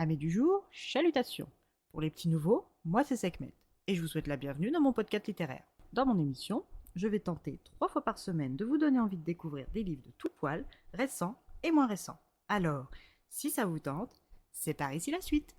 Amis du jour, chalutations. Pour les petits nouveaux, moi c'est Sekhmet, et je vous souhaite la bienvenue dans mon podcast littéraire. Dans mon émission, je vais tenter 3 fois par semaine de vous donner envie de découvrir des livres de tout poil, récents et moins récents. Alors, si ça vous tente, c'est par ici la suite.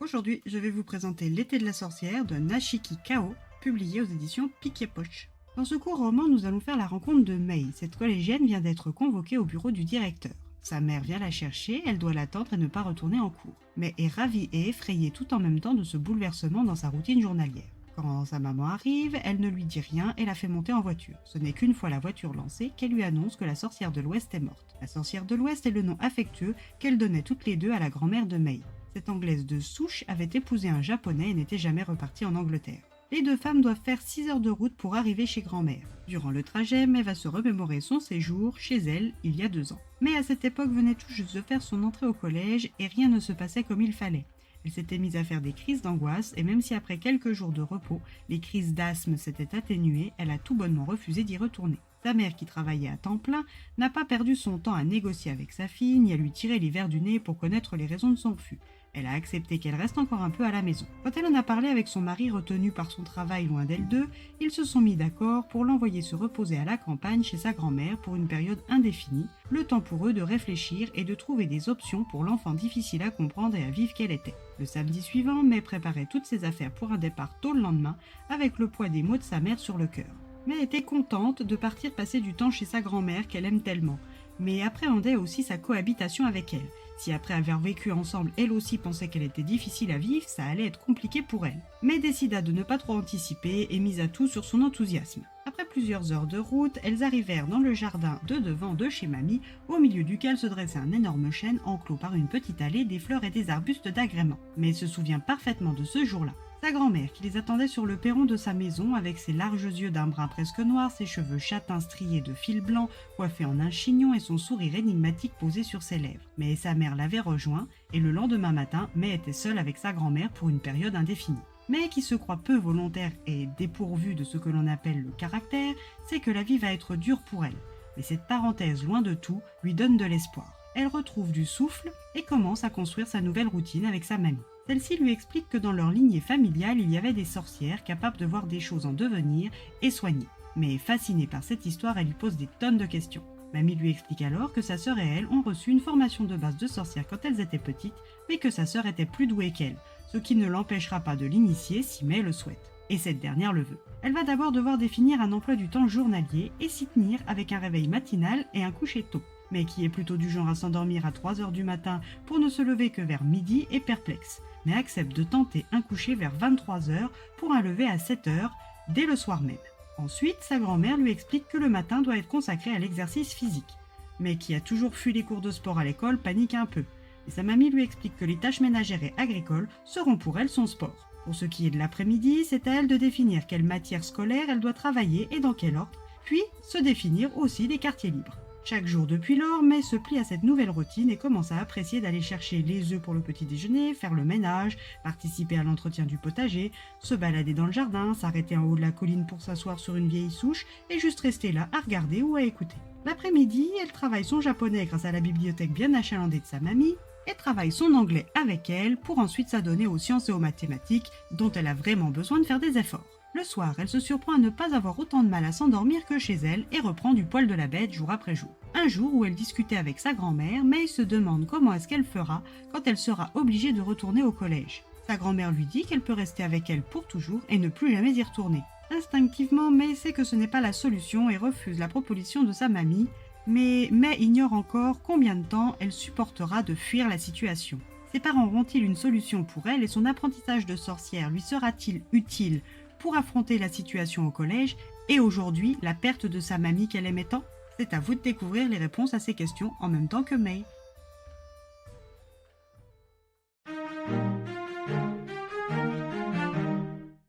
Aujourd'hui, je vais vous présenter L'été de la sorcière de Nashiki Kao, publié aux éditions Piquet-Poche. Dans ce court roman, nous allons faire la rencontre de Mei. Cette collégienne vient d'être convoquée au bureau du directeur. Sa mère vient la chercher, elle doit l'attendre et ne pas retourner en cours. Mei est ravie et effrayée tout en même temps de ce bouleversement dans sa routine journalière. Quand sa maman arrive, elle ne lui dit rien et la fait monter en voiture. Ce n'est qu'une fois la voiture lancée qu'elle lui annonce que la sorcière de l'Ouest est morte. La sorcière de l'Ouest est le nom affectueux qu'elles donnaient toutes les deux à la grand-mère de Mei. Cette Anglaise de souche avait épousé un Japonais et n'était jamais repartie en Angleterre. Les deux femmes doivent faire 6 heures de route pour arriver chez grand-mère. Durant le trajet, Mei va se remémorer son séjour chez elle il y a 2 ans. Mais à cette époque venait tout juste de faire son entrée au collège et rien ne se passait comme il fallait. Elle s'était mise à faire des crises d'angoisse et même si après quelques jours de repos, les crises d'asthme s'étaient atténuées, elle a tout bonnement refusé d'y retourner. Sa mère, qui travaillait à temps plein, n'a pas perdu son temps à négocier avec sa fille ni à lui tirer les vers du nez pour connaître les raisons de son refus. Elle a accepté qu'elle reste encore un peu à la maison. Quand elle en a parlé avec son mari retenu par son travail loin d'elles deux, ils se sont mis d'accord pour l'envoyer se reposer à la campagne chez sa grand-mère pour une période indéfinie, le temps pour eux de réfléchir et de trouver des options pour l'enfant difficile à comprendre et à vivre qu'elle était. Le samedi suivant, Mei préparait toutes ses affaires pour un départ tôt le lendemain, avec le poids des mots de sa mère sur le cœur. Mei était contente de partir passer du temps chez sa grand-mère qu'elle aime tellement, mais appréhendait aussi sa cohabitation avec elle. Si après avoir vécu ensemble, elle aussi pensait qu'elle était difficile à vivre, ça allait être compliqué pour elle. Mais décida de ne pas trop anticiper et misa tout sur son enthousiasme. Après plusieurs heures de route, elles arrivèrent dans le jardin de devant de chez Mamie, au milieu duquel se dressait un énorme chêne enclos par une petite allée, des fleurs et des arbustes d'agrément. Mais elle se souvient parfaitement de ce jour-là. Sa grand-mère qui les attendait sur le perron de sa maison avec ses larges yeux d'un brun presque noir, ses cheveux châtains striés de fil blanc coiffés en un chignon et son sourire énigmatique posé sur ses lèvres. Mais sa mère l'avait rejoint et le lendemain matin, Mei était seule avec sa grand-mère pour une période indéfinie. Mais qui se croit peu volontaire et dépourvue de ce que l'on appelle le caractère, c'est que la vie va être dure pour elle. Mais cette parenthèse loin de tout lui donne de l'espoir. Elle retrouve du souffle et commence à construire sa nouvelle routine avec sa mamie. Celle-ci lui explique que dans leur lignée familiale, il y avait des sorcières capables de voir des choses en devenir et soigner. Mais fascinée par cette histoire, elle lui pose des tonnes de questions. Mamie lui explique alors que sa sœur et elle ont reçu une formation de base de sorcière quand elles étaient petites, mais que sa sœur était plus douée qu'elle, ce qui ne l'empêchera pas de l'initier si Mei le souhaite. Et cette dernière le veut. Elle va d'abord devoir définir un emploi du temps journalier et s'y tenir avec un réveil matinal et un coucher tôt. Mais qui est plutôt du genre à s'endormir à 3 heures du matin pour ne se lever que vers midi est perplexe, mais accepte de tenter un coucher vers 23 heures pour un lever à 7 heures dès le soir même. Ensuite, sa grand-mère lui explique que le matin doit être consacré à l'exercice physique, mais qui a toujours fui les cours de sport à l'école panique un peu. Et sa mamie lui explique que les tâches ménagères et agricoles seront pour elle son sport. Pour ce qui est de l'après-midi, c'est à elle de définir quelle matière scolaire elle doit travailler et dans quel ordre, puis se définir aussi des quartiers libres. Chaque jour depuis lors, Mei se plie à cette nouvelle routine et commence à apprécier d'aller chercher les œufs pour le petit déjeuner, faire le ménage, participer à l'entretien du potager, se balader dans le jardin, s'arrêter en haut de la colline pour s'asseoir sur une vieille souche et juste rester là à regarder ou à écouter. L'après-midi, elle travaille son japonais grâce à la bibliothèque bien achalandée de sa mamie et travaille son anglais avec elle pour ensuite s'adonner aux sciences et aux mathématiques dont elle a vraiment besoin de faire des efforts. Le soir, elle se surprend à ne pas avoir autant de mal à s'endormir que chez elle et reprend du poil de la bête jour après jour. Un jour où elle discutait avec sa grand-mère, Mei se demande comment est-ce qu'elle fera quand elle sera obligée de retourner au collège. Sa grand-mère lui dit qu'elle peut rester avec elle pour toujours et ne plus jamais y retourner. Instinctivement, Mei sait que ce n'est pas la solution et refuse la proposition de sa mamie, mais Mei ignore encore combien de temps elle supportera de fuir la situation. Ses parents auront-ils une solution pour elle et son apprentissage de sorcière lui sera-t-il utile pour affronter la situation au collège et aujourd'hui la perte de sa mamie qu'elle aimait tant? C'est à vous de découvrir les réponses à ces questions en même temps que Mei.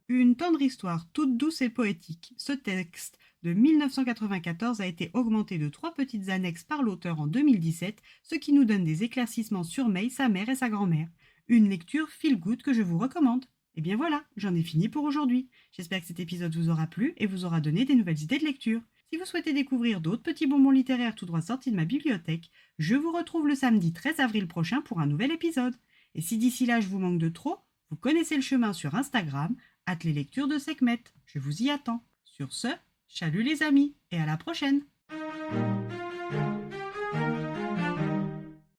Une tendre histoire toute douce et poétique. Ce texte de 1994 a été augmenté de 3 petites annexes par l'auteur en 2017, ce qui nous donne des éclaircissements sur Mei, sa mère et sa grand-mère. Une lecture feel good que je vous recommande. Et bien voilà, j'en ai fini pour aujourd'hui. J'espère que cet épisode vous aura plu et vous aura donné des nouvelles idées de lecture. Si vous souhaitez découvrir d'autres petits bonbons littéraires tout droit sortis de ma bibliothèque, je vous retrouve le samedi 13 avril prochain pour un nouvel épisode. Et si d'ici là je vous manque de trop, vous connaissez le chemin sur Instagram, @leslectures de Sekhmet. Je vous y attends. Sur ce, chalut les amis et à la prochaine!